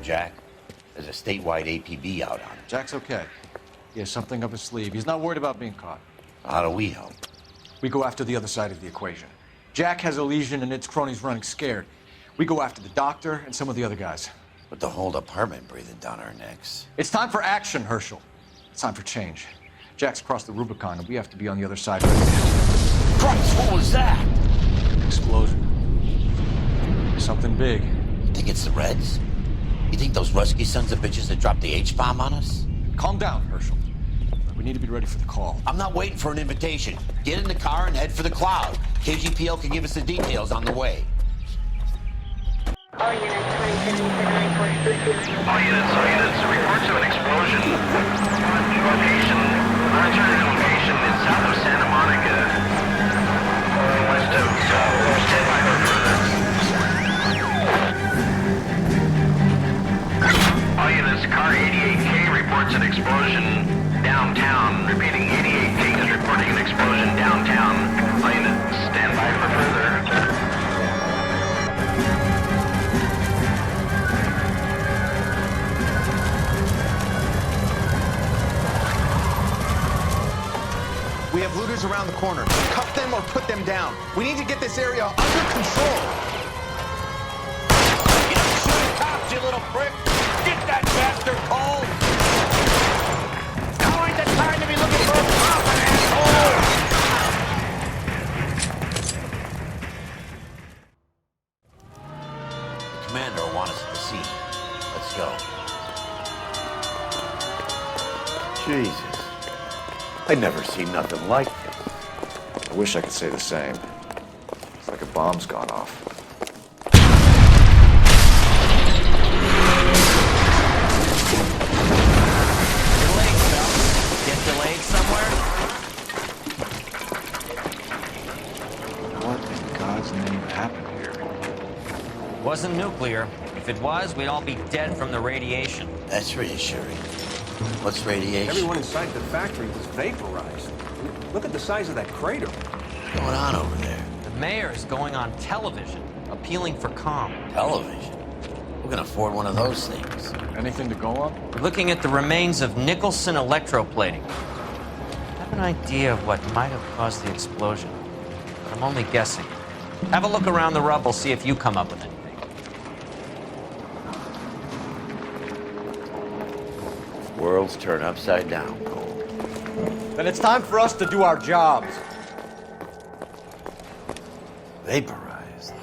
Jack? There's a statewide APB out on him. Jack's okay. He has something up his sleeve. He's not worried about being caught. How do we help? We go after the other side of the equation. Jack has a legion and its cronies running scared. We go after the doctor and some of the other guys. With the whole department breathing down our necks. It's time for action, Herschel. It's time for change. Jack's crossed the Rubicon and we have to be on the other side right now. Christ, what was that? Explosion. Something big. You think it's the Reds? You think those Rusky sons of bitches that dropped the H-bomb on us? Calm down, Herschel. We need to be ready for the call. I'm not waiting for an invitation. Get in the car and head for the cloud. KGPL can give us the details on the way. All units, 2079 report. All units, reports of an explosion. Location, military location is south of Santa Monica. West of, stand by for further. All units, car 88K reports an explosion downtown. Repeating, 88K is reporting an explosion downtown. All units, stand by for further. We have looters around the corner. Cuff them or put them down. We need to get this area under control. You don't shoot cops, you little prick! Get that bastard cold! Now ain't the time to be looking for a profit, asshole! The commander will want us at the scene. Let's go. Jesus. I'd never seen nothing like this. I wish I could say the same. It's like a bomb's gone off. Delayed, Phil. Get delayed somewhere? What in God's name happened here? Wasn't nuclear. If it was, we'd all be dead from the radiation. That's reassuring. What's radiation? Everyone inside the factory was vaporized. Look at the size of that crater. What's going on over there? The mayor is going on television, appealing for calm. Television? Who can afford one of those things? Anything to go on? We're looking at the remains of Nicholson electroplating. I have an idea of what might have caused the explosion, but I'm only guessing. Have a look around the rubble, see if you come up with anything. Worlds turn upside down, Cole. Then it's time for us to do our jobs. Vaporized.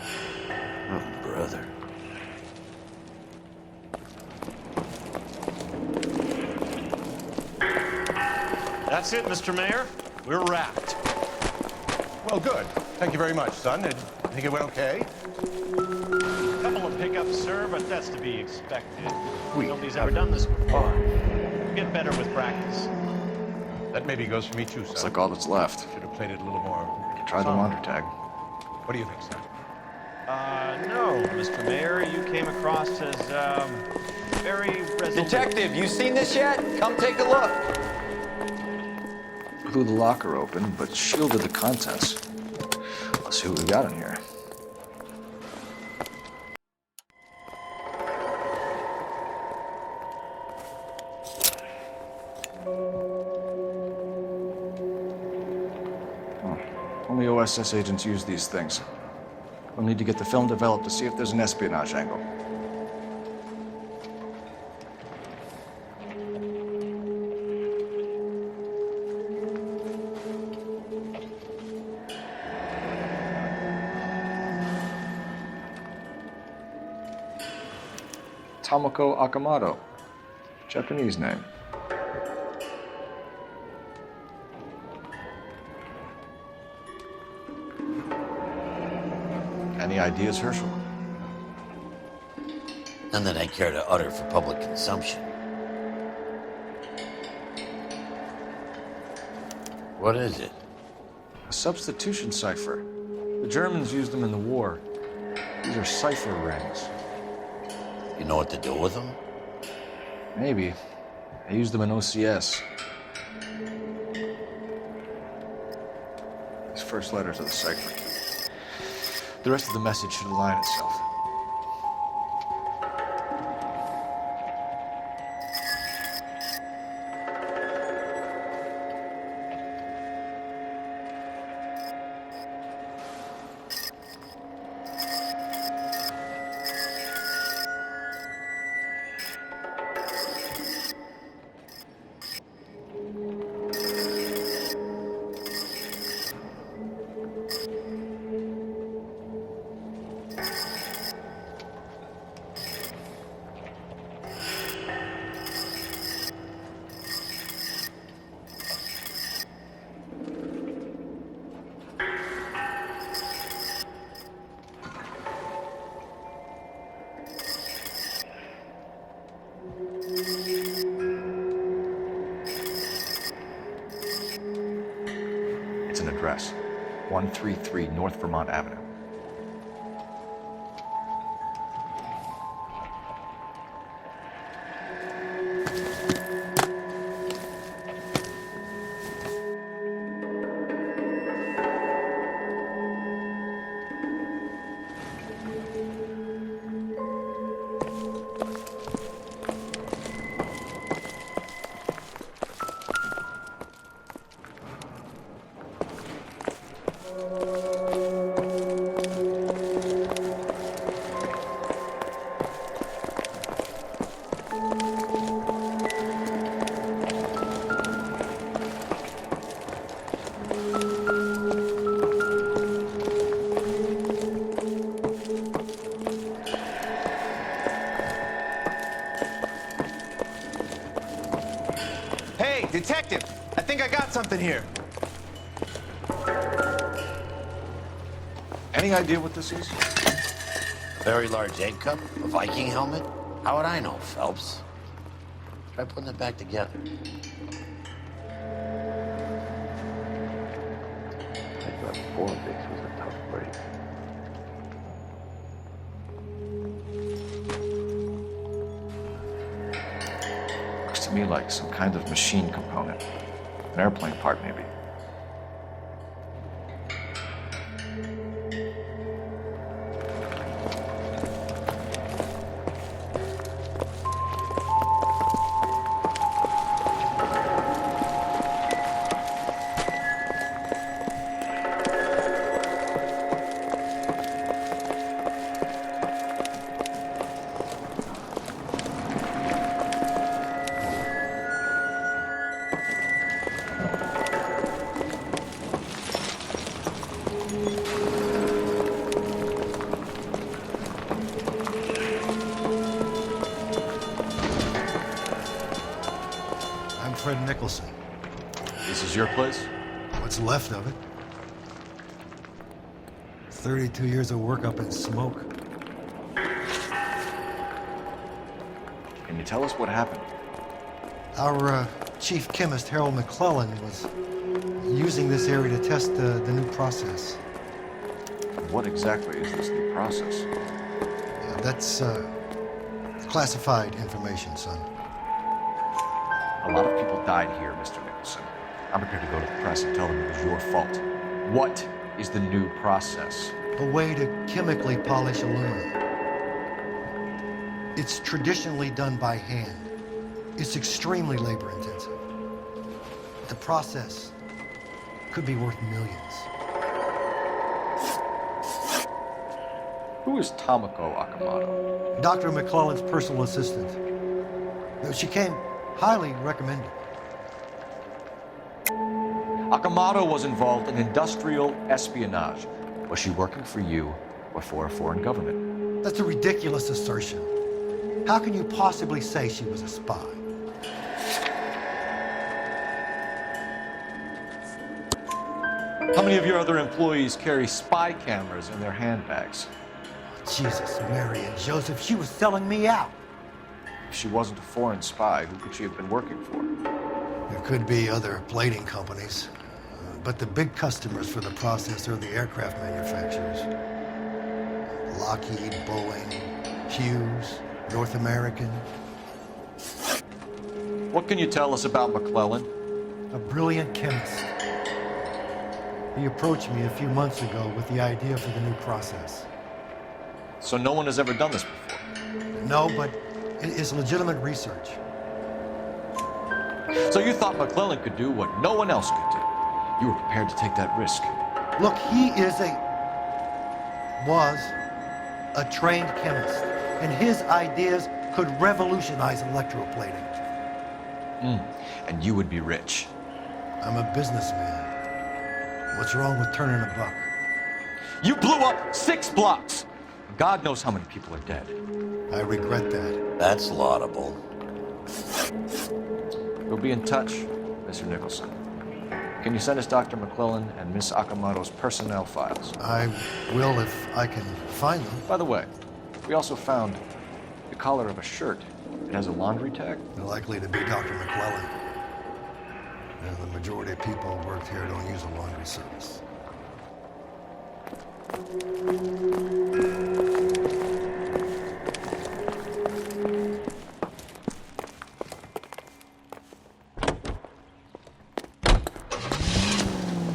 Oh, brother. That's it, Mr. Mayor. We're wrapped. Well, good. Thank you very much, son. I think it went okay. Couple of pickups, sir, but that's to be expected. Oui. Nobody's ever done this before. Get better with practice. That maybe goes for me too, son. It's like all that's left. Should have played it a little more. Try the laundry tag. What do you think, son? No, Mr. Mayor, you came across as, very resolute. Detective, you seen this yet? Come take a look. Blew the locker open, but shielded the contents. Let's see what we got in here. Only OSS agents use these things. We'll need to get the film developed to see if there's an espionage angle. Tomoko Akamoto. Japanese name. Any ideas, Herschel? None that I care to utter for public consumption. What is it? A substitution cipher. The Germans used them in the war. These are cipher rings. You know what to do with them? Maybe. I used them in OCS. These first letters of the cipher. The rest of the message should align itself. It's an address. 133 North Vermont Avenue. Hey, detective! I think I got something here. Any idea what this is? Very large egg cup, a Viking helmet. How would I know, Phelps? Try putting it back together. I thought 4 was a tough break. Looks to me like some kind of machine component. An airplane part, maybe. Nicholson. This is your place? What's left of it. 32 years of work up in smoke. Can you tell us what happened? Our chief chemist, Harold McClellan, was using this area to test the new process. What exactly is this new process? That's classified information, son. A lot of people died here, Mr. Nicholson. I'm prepared to go to the press and tell them it was your fault. What is the new process? A way to chemically polish aluminum. It's traditionally done by hand. It's extremely labor-intensive. The process could be worth millions. Who is Tomoko Akamoto? Dr. McClellan's personal assistant. She came highly recommended. Akamoto was involved in industrial espionage. Was she working for you or for a foreign government? That's a ridiculous assertion. How can you possibly say she was a spy? How many of your other employees carry spy cameras in their handbags? Jesus, Mary and Joseph, she was selling me out. If she wasn't a foreign spy, who could she have been working for? There could be other plating companies, but the big customers for the process are the aircraft manufacturers. Lockheed, Boeing, Hughes, North American. What can you tell us about McClellan? A brilliant chemist. He approached me a few months ago with the idea for the new process. So no one has ever done this before? No, but it is legitimate research. So you thought McClellan could do what no one else could do? You were prepared to take that risk? Look, he was a trained chemist, and his ideas could revolutionize electroplating. And you would be rich? I'm a businessman. What's wrong with turning a buck? You blew up 6 blocks! God knows how many people are dead. I regret that. That's laudable. We'll be in touch, Mr. Nicholson. Can you send us Dr. McClellan and Miss Akamoto's personnel files? I will if I can find them. By the way, we also found the collar of a shirt. It has a laundry tag. They're likely to be Dr. McClellan. And the majority of people who work here don't use a laundry service.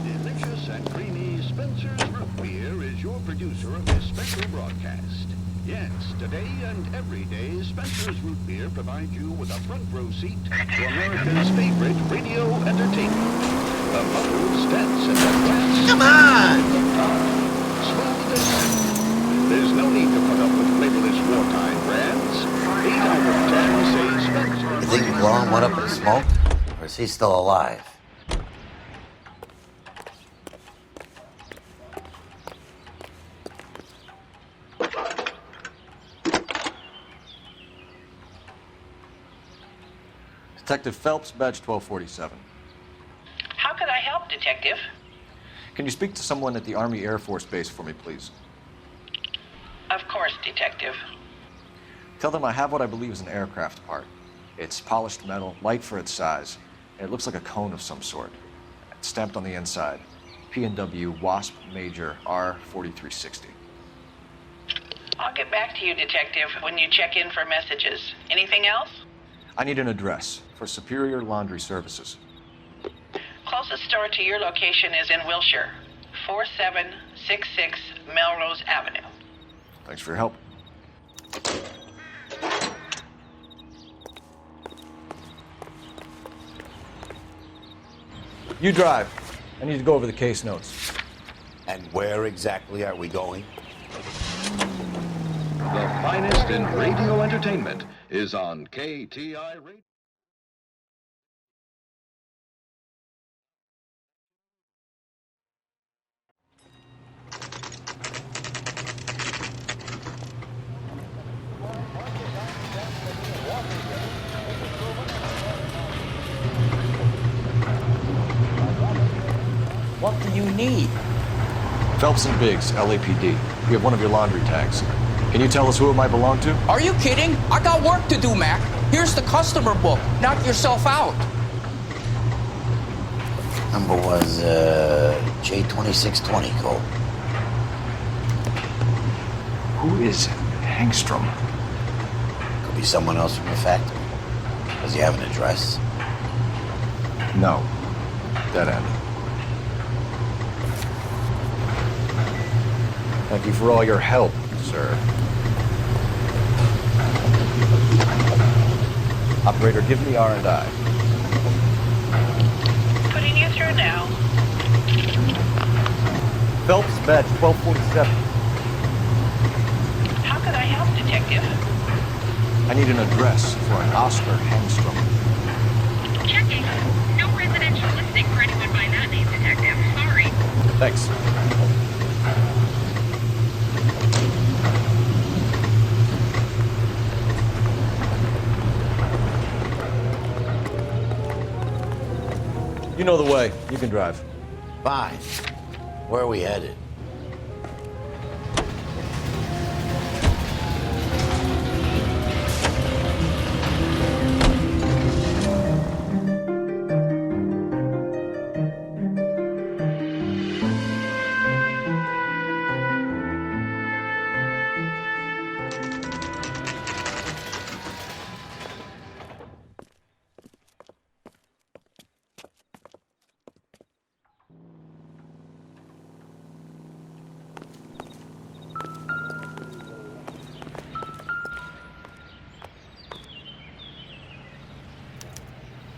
Delicious and creamy Spencer's Root Beer is your producer of this special broadcast. Yes, today and every day, Spencer's Root Beer provides you with a front row seat to America's favorite radio entertainment. The bottle stands in the glass. Come on! Smooth and simple. There's no need to put up with flavorless wartime brands. 8 out of 10 say Spencer's. You think Glom went up in smoke? Or is he still alive? Detective Phelps, badge 1247. How could I help, Detective? Can you speak to someone at the Army Air Force Base for me, please? Of course, Detective. Tell them I have what I believe is an aircraft part. It's polished metal, light for its size, and it looks like a cone of some sort. It's stamped on the inside. P&W Wasp Major R4360. I'll get back to you, Detective, when you check in for messages. Anything else? I need an address for Superior Laundry Services. Closest store to your location is in Wilshire, 4766 Melrose Avenue. Thanks for your help. You drive. I need to go over the case notes. And where exactly are we going? The finest in radio entertainment is on KTI Radio. What do you need? Phelps and Biggs, LAPD. We have one of your laundry tags. Can you tell us who it might belong to? Are you kidding? I got work to do, Mac. Here's the customer book. Knock yourself out. Number was J2620, Cole. Who is Hangstrom? Could be someone else from the factory. Does he have an address? No. Dead end. Thank you for all your help, sir. Operator, give me R&I. Putting you through now. Phelps, badge 1247. How could I help, Detective? I need an address for an Oscar Hangstrom. Checking. No residential listing for anyone by that name, Detective. Sorry. Thanks. You know the way. You can drive. Fine. Where are we headed?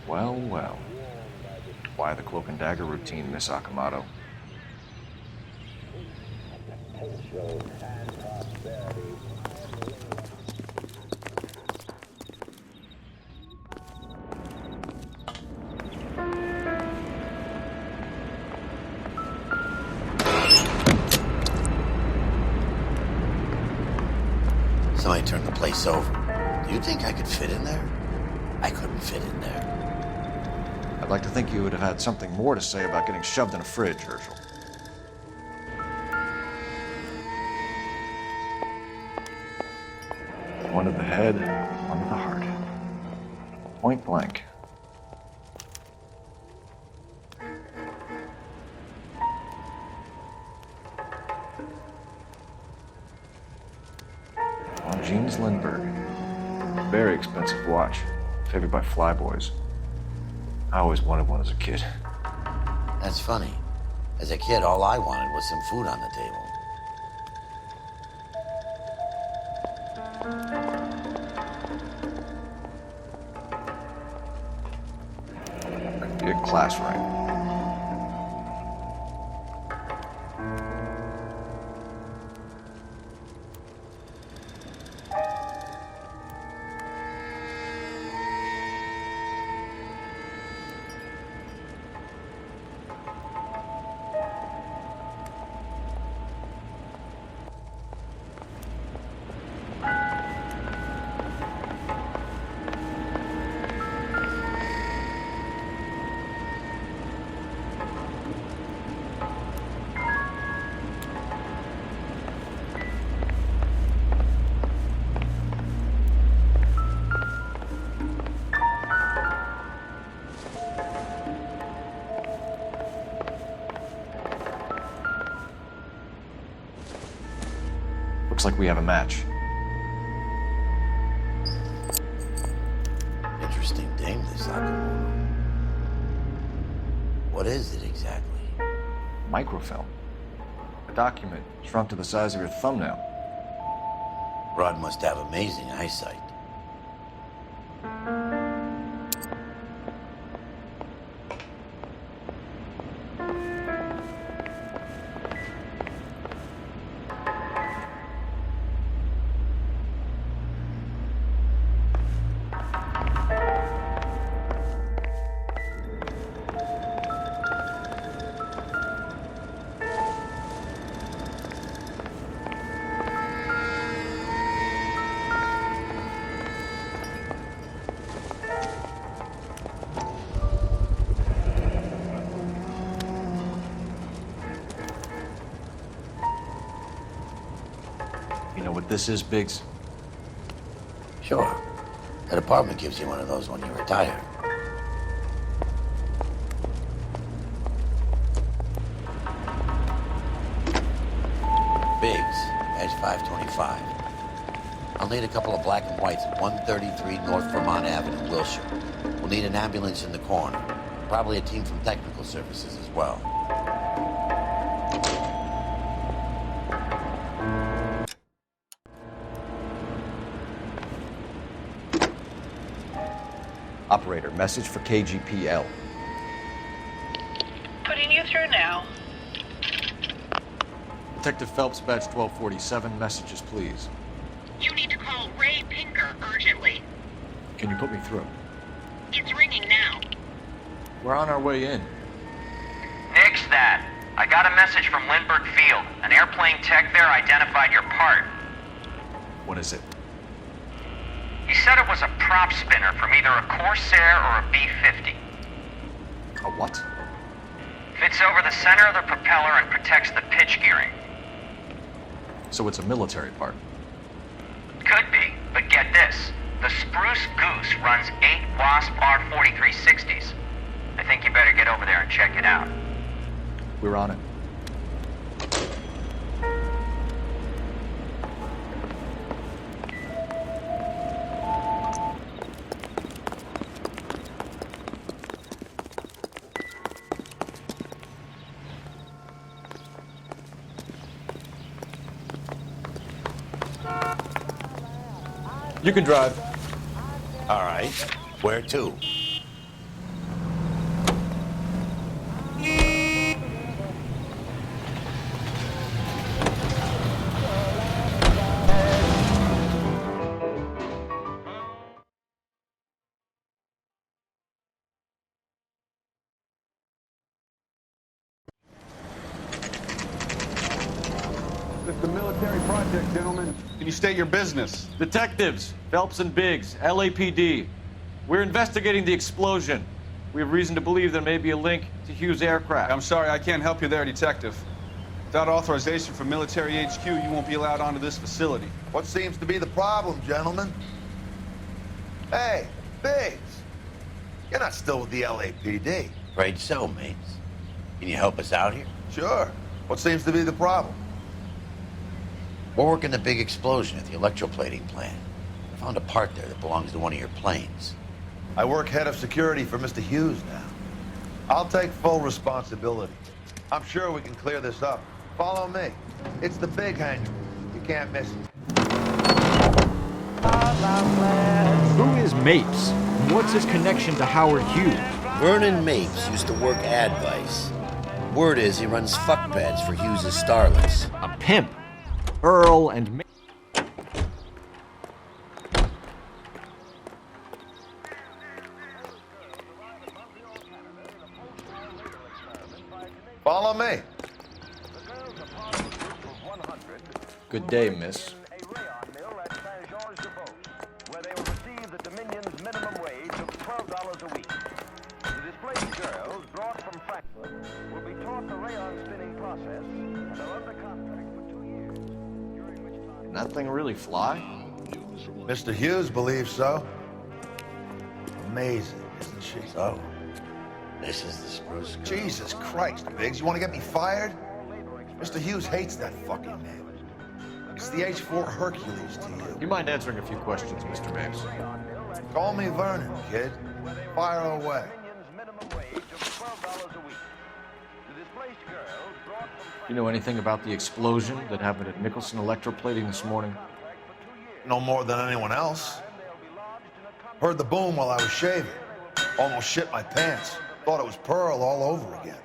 Well, well. Why the cloak and dagger routine, Miss Akamoto? Somebody turned the place over. Do you think I could fit in there? I couldn't fit in there. I'd like to think you would have had something more to say about getting shoved in a fridge, Herschel. One to the head, one to the heart. Point blank. Jeans Lindbergh. Very expensive watch. Favored by flyboys. I always wanted one as a kid. That's funny. As a kid, all I wanted was some food on the table. Be a class rank. Looks like we have a match. Interesting dame, this Nakamura. What is it exactly? Microfilm. A document shrunk to the size of your thumbnail. Rod must have amazing eyesight. You know what this is, Biggs? Sure. That apartment gives you one of those when you retire. Biggs, badge 525. I'll need a couple of black and whites at 133 North Vermont Avenue, Wilshire. We'll need an ambulance in the corner. Probably a team from technical services as well. Operator, message for KGPL. Putting you through now. Detective Phelps, badge 1247, messages, please. You need to call Ray Pinker urgently. Can you put me through? It's ringing now. We're on our way in. Nix that. I got a message from Lindbergh Field. An airplane tech there identified your part. What is it? He said it was a prop spinner from either a Corsair or a B-50. A what? Fits over the center of the propeller and protects the pitch gearing. So it's a military part. Could be, but get this. The Spruce Goose runs 8 Wasp R-4360s. I think you better get over there and check it out. We're on it. You can drive. All right. Where to? It's a military project, gentlemen. Can you state your business? Detectives, Phelps and Biggs, LAPD. We're investigating the explosion. We have reason to believe there may be a link to Hughes' aircraft. I'm sorry, I can't help you there, Detective. Without authorization from Military HQ, you won't be allowed onto this facility. What seems to be the problem, gentlemen? Hey, Biggs. You're not still with the LAPD. Afraid so, mates. Can you help us out here? Sure. What seems to be the problem? We're working the big explosion at the electroplating plant. I found a part there that belongs to one of your planes. I work head of security for Mr. Hughes now. I'll take full responsibility. I'm sure we can clear this up. Follow me. It's the big hangar. You can't miss it. Who is Mapes? And what's his connection to Howard Hughes? Vernon Mapes used to work Advice. Word is he runs fuck beds for Hughes' starlets. A pimp. Earl and Mapes. Follow me. Good day, miss. Where they will receive the Dominion's minimum wage of $12 a week. The displaced girls brought from Frankfurt will be taught the rayon spinning process and are under contract for 2 years, during which time... Can that thing really fly? Mr. Hughes believes so. Amazing, isn't she? So, this is the spruce girl. Jesus Christ, Biggs, you want to get me fired? Mr. Hughes hates that fucking name. It's the H-4 Hercules to you. You mind answering a few questions, Mr. Mapes? Call me Vernon, kid. Fire away. You know anything about the explosion that happened at Nicholson Electroplating this morning? No more than anyone else. Heard the boom while I was shaving. Almost shit my pants. Thought it was Pearl all over again.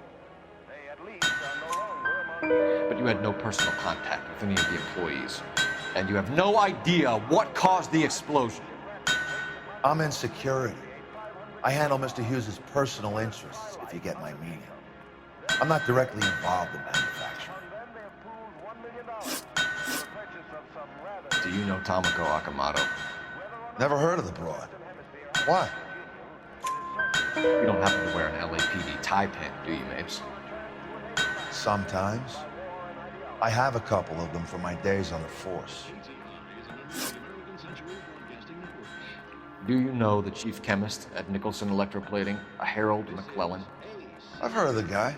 But you had no personal contact with any of the employees. And you have no idea what caused the explosion. I'm in security. I handle Mr. Hughes' personal interests, if you get my meaning. I'm not directly involved in manufacturing. Do you know Tomoko Akamoto? Never heard of the broad. Why? You don't happen to wear an LAPD tie pin, do you, Mapes? Sometimes. I have a couple of them from my days on the force. Do you know the chief chemist at Nicholson Electroplating, a Harold McClellan? I've heard of the guy.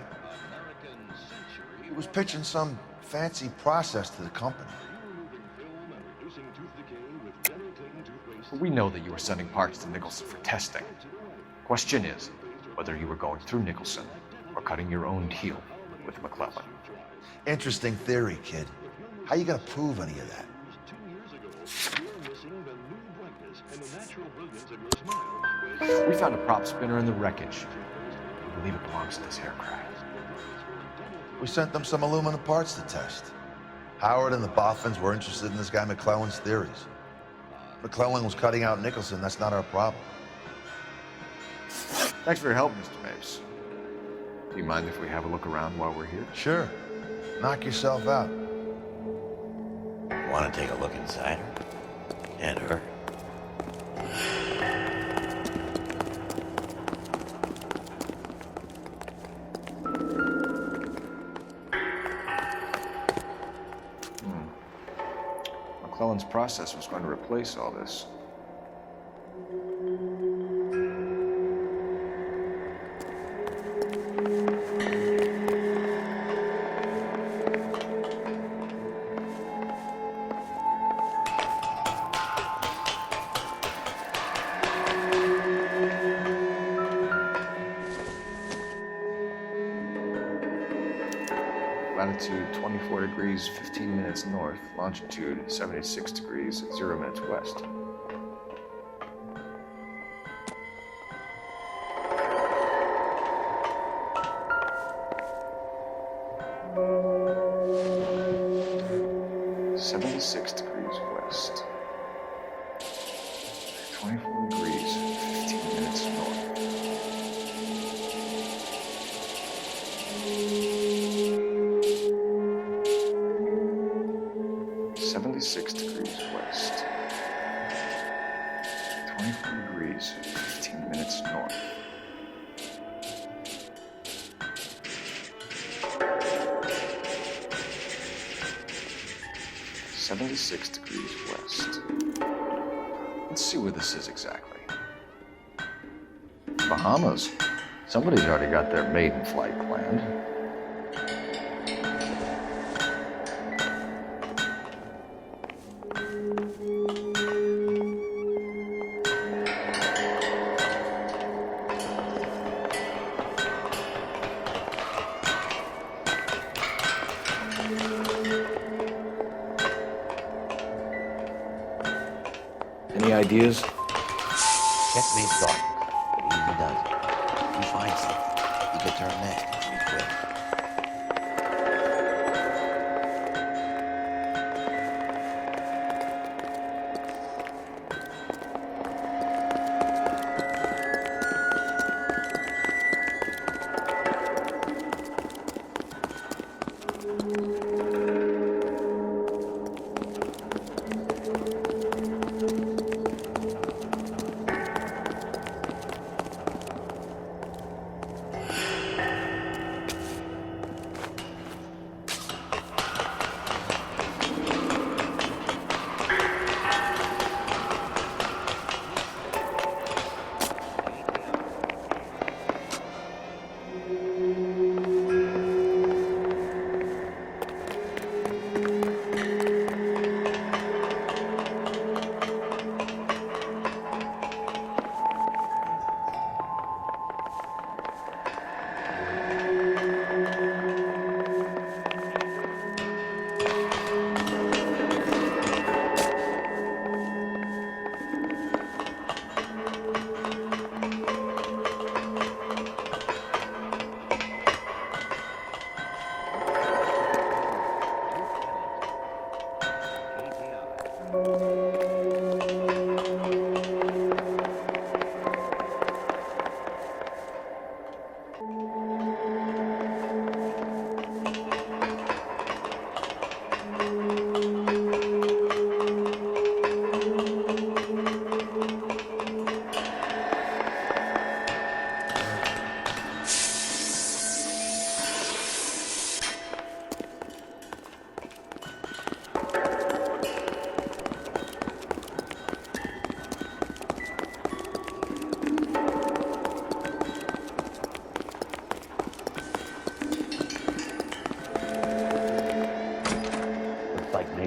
He was pitching some fancy process to the company. We know that you were sending parts to Nicholson for testing. Question is whether you were going through Nicholson or cutting your own deal with McClellan. Interesting theory, kid. How you gonna prove any of that? We found a prop spinner in the wreckage. We believe it belongs to this aircraft. We sent them some aluminum parts to test. Howard and the Boffins were interested in this guy McClellan's theories. McClellan was cutting out Nicholson. That's not our problem. Thanks for your help, Mr. Mapes. Do you mind if we have a look around while we're here? Sure. Knock yourself out. Want to take a look inside her? And her? McClellan's process was going to replace all this. Latitude 24 degrees, 15 minutes north. Longitude 76 degrees, 0 minutes west. (76 degrees west). 24 degrees, 15 minutes north. 76 degrees west. 24 degrees, 15 minutes north. (76 degrees west). Let's see where this is exactly. Bahamas. Somebody's already got their maiden flight planned. ideas? Checkmate dark. Easy does it. If you find something, you can turn that pretty quick.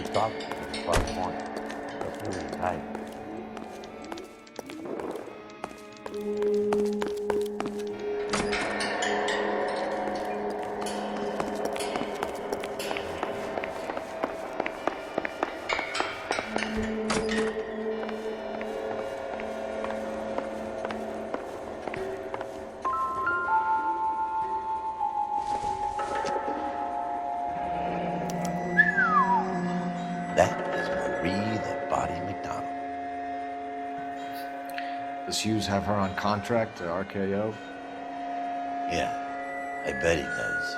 Stop. Far corner. That's really tight. Does Hughes have her on contract to RKO? Yeah, I bet he does.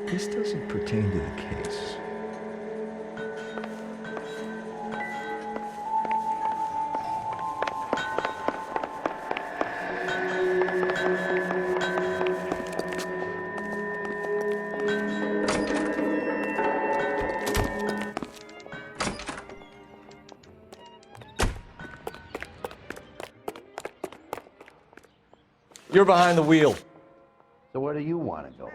This doesn't pertain to the case. You're behind the wheel. So where do you want to go?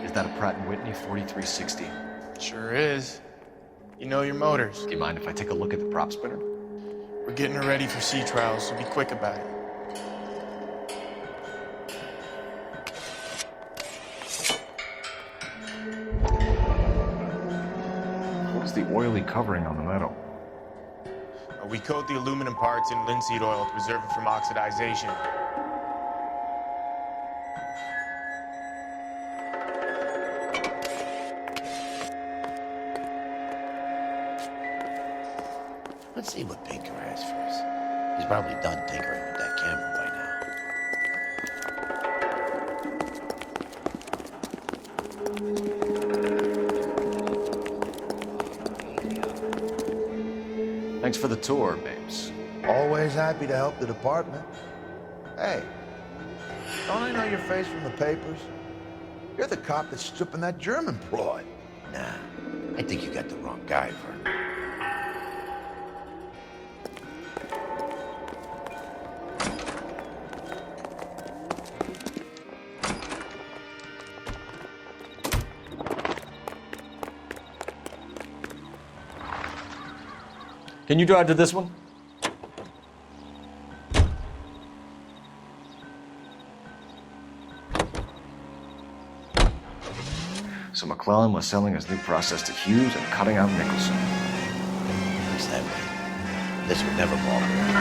Is that a Pratt & Whitney 4360? Sure is. You know your motors. Do you mind if I take a look at the prop spinner? We're getting her ready for sea trials, so be quick about it. oily covering on the metal. We coat the aluminum parts in linseed oil to preserve it from oxidization. Let's see what Pinker has first. He's probably done tinkering with that camera by now. Thanks for the tour, Mapes. Always happy to help the department. Hey, don't I know your face from the papers? You're the cop that's stripping that German broad. Nah, I think you got the wrong guy, Vernon. Can you drive to this one? So McClellan was selling his new process to Hughes and cutting out Nicholson. At least that way. This would never bother Hughes.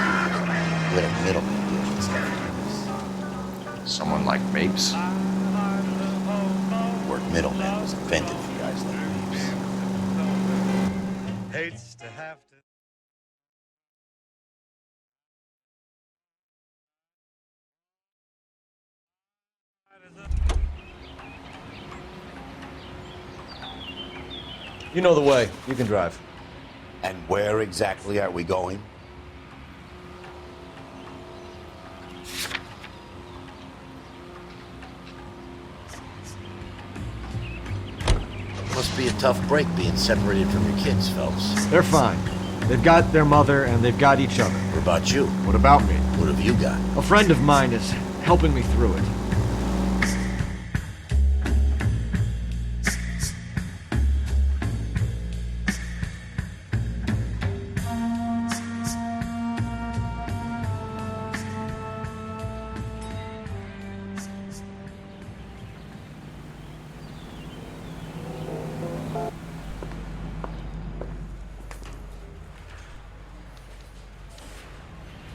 Let a middleman deal with stuff like this. Someone like Mapes? The word middleman was invented for guys like Mapes. Hates to have to. You know the way. You can drive. And where exactly are we going? Must be a tough break being separated from your kids, Phelps. They're fine. They've got their mother and they've got each other. What about you? What about me? What have you got? A friend of mine is helping me through it.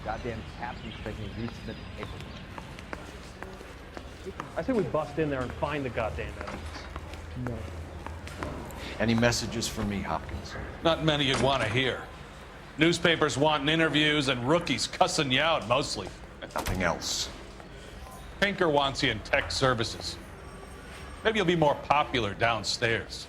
Goddamn captain's making me resubmit the paper. I say we bust in there and find the goddamn evidence. No. Any messages for me, Hopkins? Not many you'd want to hear. Newspapers wanting interviews and rookies cussing you out, mostly. Nothing else. Pinker wants you in tech services. Maybe you'll be more popular downstairs.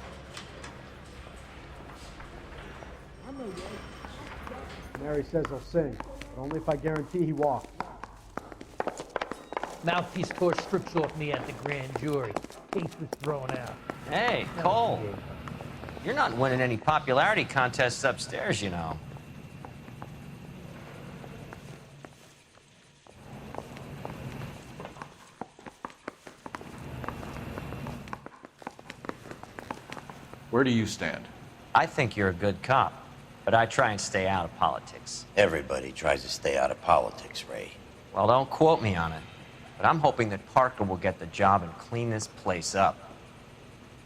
Mary says he'll sing, but only if I guarantee he walks. Mouthpiece tore strips off me at the grand jury. Case was thrown out. Hey, Cole. You're not winning any popularity contests upstairs, you know. Where do you stand? I think you're a good cop, but I try and stay out of politics. Everybody tries to stay out of politics, Ray. Well, don't quote me on it, but I'm hoping that Parker will get the job and clean this place up.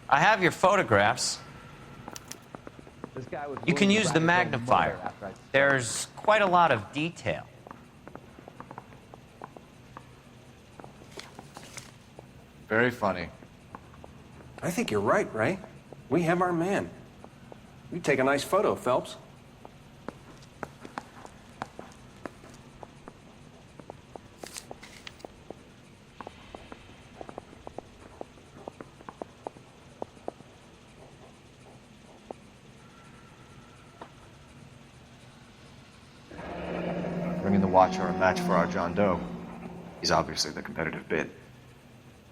I have your photographs. This guy was You can use the magnifier. There's quite a lot of detail. Very funny. I think you're right, Ray. We have our man. You take a nice photo, Phelps. Bringing the watch are a match for our John Doe. He's obviously the competitive bid.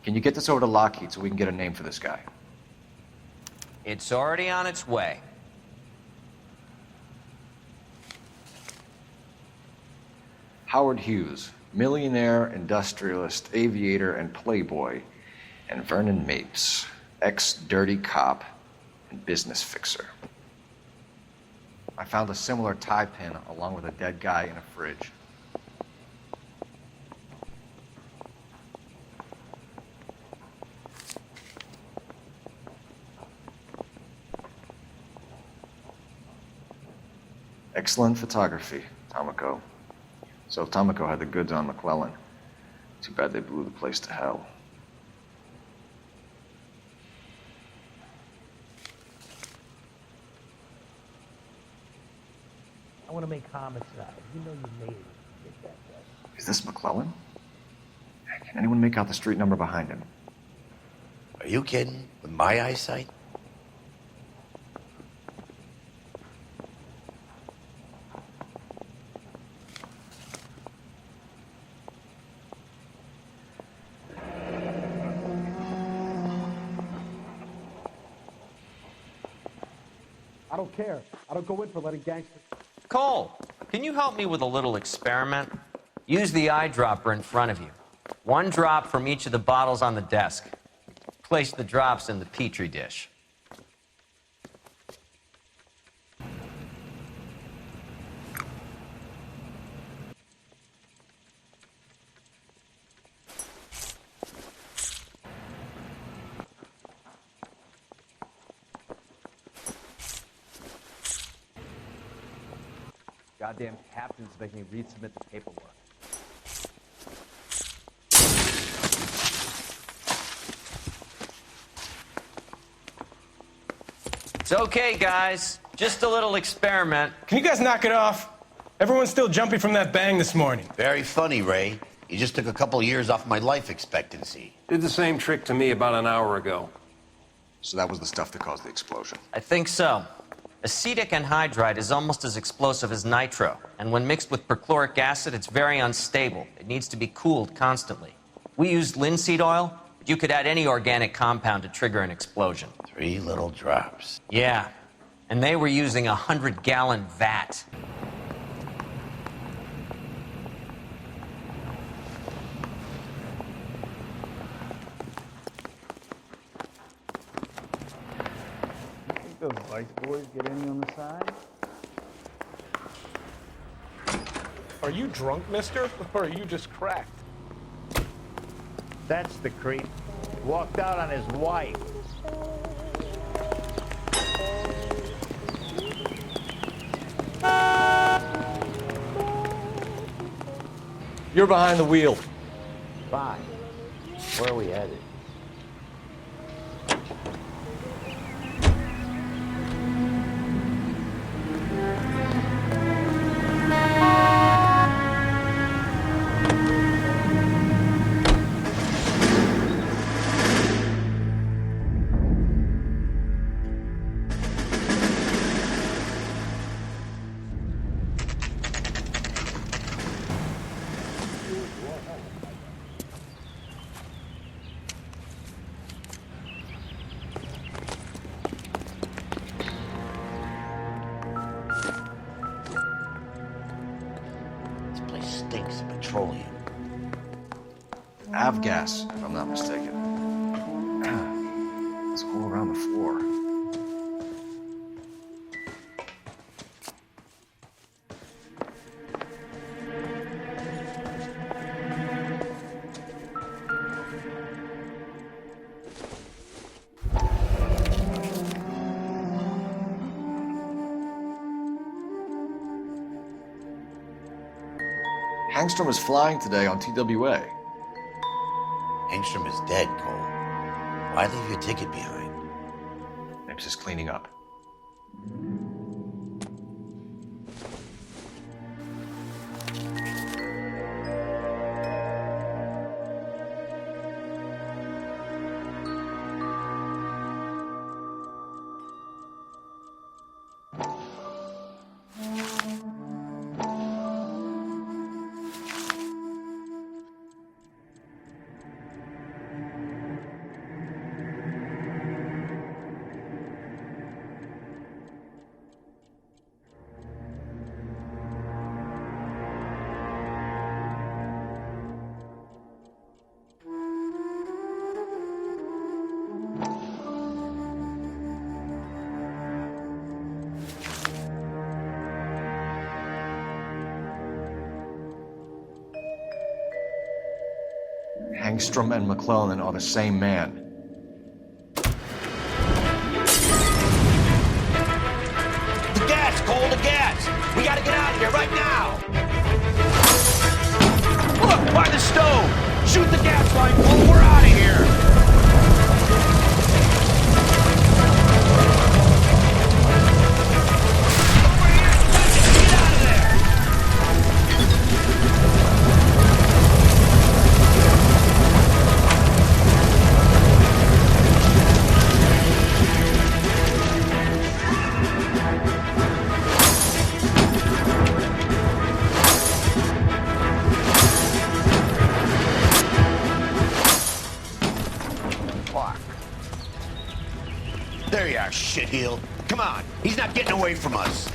Can you get this over to Lockheed so we can get a name for this guy? It's already on its way. Howard Hughes, millionaire, industrialist, aviator, and playboy, and Vernon Mapes, ex-dirty cop and business fixer. I found a similar tie pin along with a dead guy in a fridge. Excellent photography, Tomoko. So Tomoko had the goods on McClellan. Too bad they blew the place to hell. I want to make homicide. You know you made it. Get that guy. Is this McClellan? Can anyone make out the street number behind him? Are you kidding? With my eyesight? I don't care. I don't go in for letting gangsters. Cole, can you help me with a little experiment? Use the eyedropper in front of you. One drop from each of the bottles on the desk. Place the drops in the petri dish. Goddamn captain's making me resubmit the paperwork. It's okay, guys. Just a little experiment. Can you guys knock it off? Everyone's still jumping from that bang this morning. Very funny, Ray. You just took a couple years off my life expectancy. Did the same trick to me about an hour ago. So that was the stuff that caused the explosion. I think so. Acetic anhydride is almost as explosive as nitro, and when mixed with perchloric acid, it's very unstable. It needs to be cooled constantly. We used linseed oil, but you could add any organic compound to trigger an explosion. 3 little drops. Yeah, and they were using a 100-gallon vat. Those vice boys get any on the side? Are you drunk, mister? Or are you just cracked? That's the creep. Walked out on his wife. You're behind the wheel. Fine. Where are we headed? Stinks of petroleum. Avgas, if I'm not mistaken. It's all around the floor. Hangstrom is flying today on TWA. Hangstrom is dead, Cole. Why leave your ticket behind? Nips is cleaning up. Hangstrom and McClellan are the same man. The gas, Cole, the gas! We gotta fine, Cole. We're out of here. There you are, shitheel. Come on, he's not getting away from us.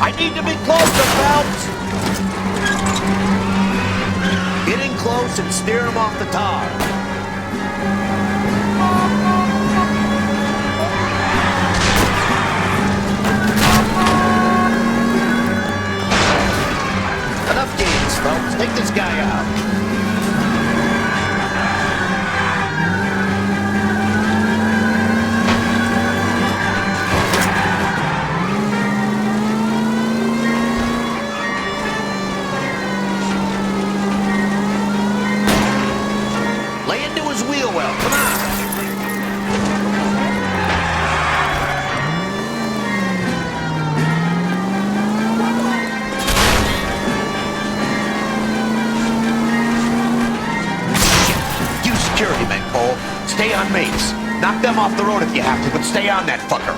I need to be closer, Phelps. Get in close and steer him off the tar. Enough games, Phelps. Take this guy out. Lay into his wheel well. Come on. You security men, Cole. Stay on mates. Knock them off the road if you have to, but stay on that fucker.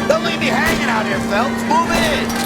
Don't leave me hanging out here, Phelps. Move in.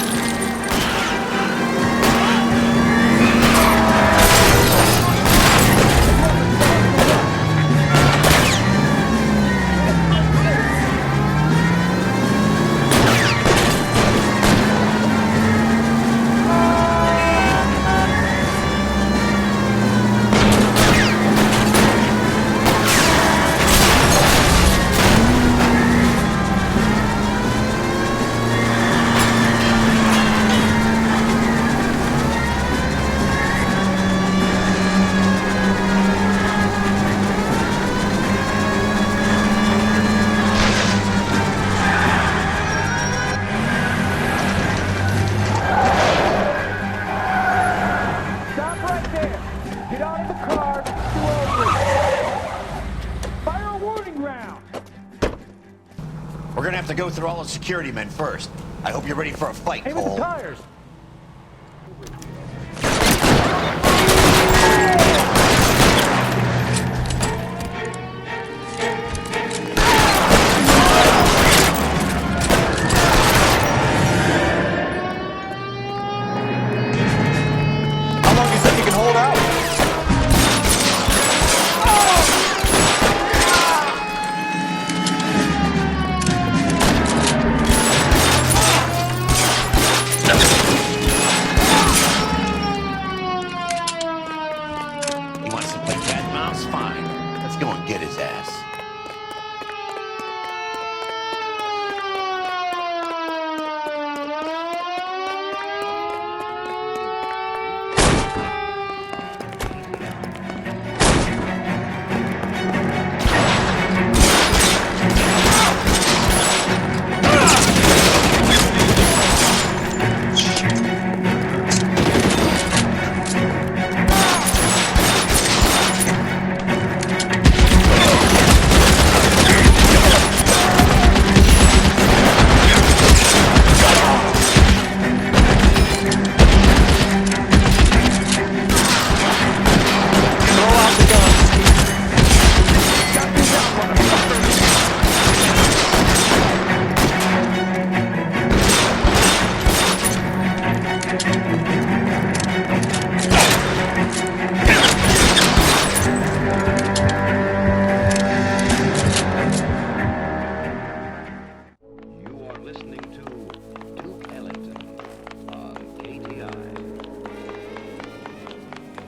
We're gonna have to go through all the security men first. I hope you're ready for a fight, Hey, with Cole. the tires. How long do you think you can hold out? He wants to play cat and mouse? Fine. Let's go and get his ass.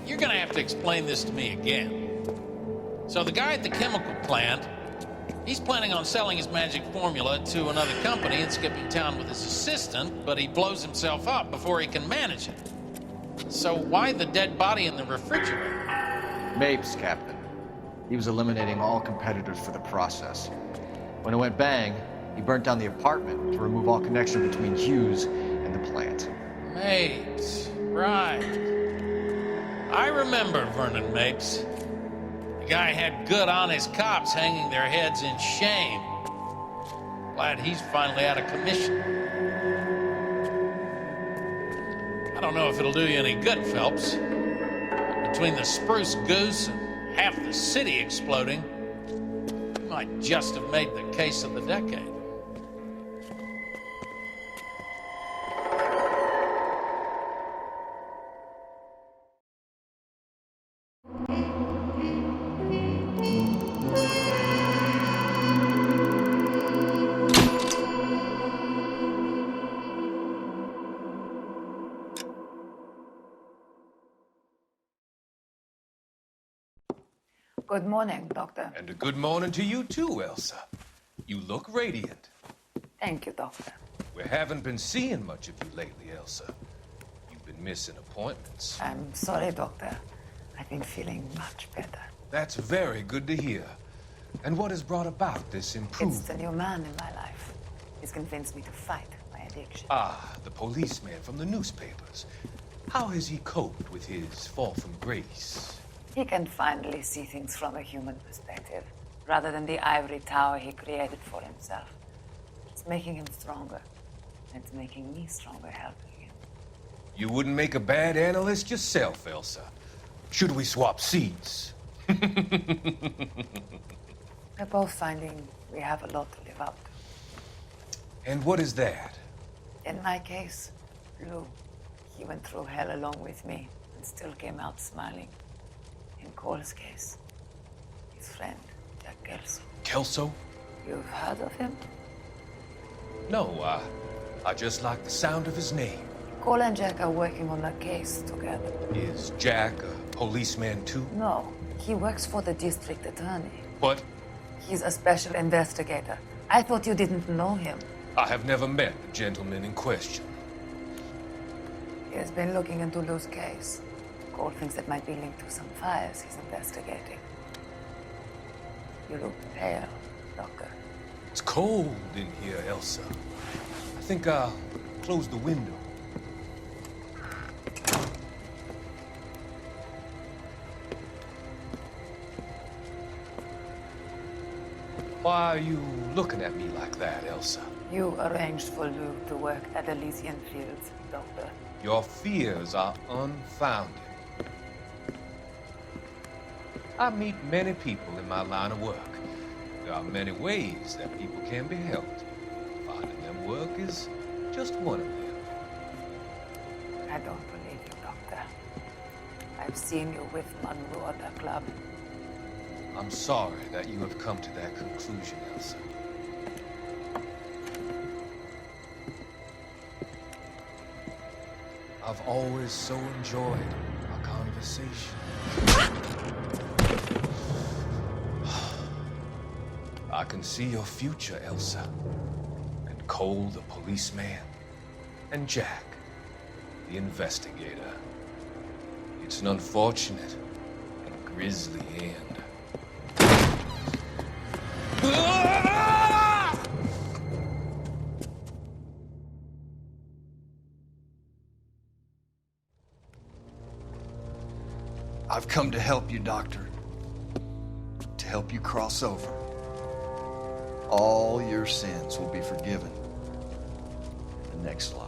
You're gonna have to explain this to me again. So the guy at the chemical plant, he's planning on selling his magic formula to another company and skipping town with his assistant, but he blows himself up before he can manage it. So why the dead body in the refrigerator? Mapes, Captain. He was eliminating all competitors for the process. When it went bang, he burnt down the apartment to remove all connection between Hughes and the plant. Mapes, right. I remember Vernon Mapes. The guy had good, honest cops hanging their heads in shame. Glad he's finally out of commission. I don't know if it'll do you any good, Phelps. Between the spruce goose and half the city exploding, you might just have made the case of the decade. Good morning, Doctor. And a good morning to you too, Elsa. You look radiant. Thank you, Doctor. We haven't been seeing much of you lately, Elsa. You've been missing appointments. I'm sorry, Doctor. I've been feeling much better. That's very good to hear. And what has brought about this improvement? It's the new man in my life. He's convinced me to fight my addiction. Ah, the policeman from the newspapers. How has he coped with his fall from grace? He can finally see things from a human perspective, rather than the ivory tower he created for himself. It's making him stronger, and it's making me stronger helping him. You wouldn't make a bad analyst yourself, Elsa. Should we swap seats? We're both finding we have a lot to live up to. And what is that? In my case, Lou. He went through hell along with me and still came out smiling. In Cole's case, his friend, Jack Kelso. Kelso? You've heard of him? No, I just like the sound of his name. Cole and Jack are working on a case together. Is Jack a policeman too? No, he works for the district attorney. What? He's a special investigator. I thought you didn't know him. I have never met the gentleman in question. He has been looking into Lou's case. Cole thinks it might be linked to some fires he's investigating. You look pale, Doctor. It's cold in here, Elsa. I think I'll close the window. Why are you looking at me like that, Elsa? You arranged for Lou to work at Elysian Fields, Doctor. Your fears are unfounded. I meet many people in my line of work. There are many ways that people can be helped. Finding them work is just one of them. I don't believe you, Doctor. I've seen you with Monroe at the club. I'm sorry that you have come to that conclusion, Elsa. I've always so enjoyed our conversation. I can see your future, Elsa. And Cole, the policeman. And Jack, the investigator. It's an unfortunate and grisly end. I've come to help you, Doctor. To help you cross over. All your sins will be forgiven in the next life.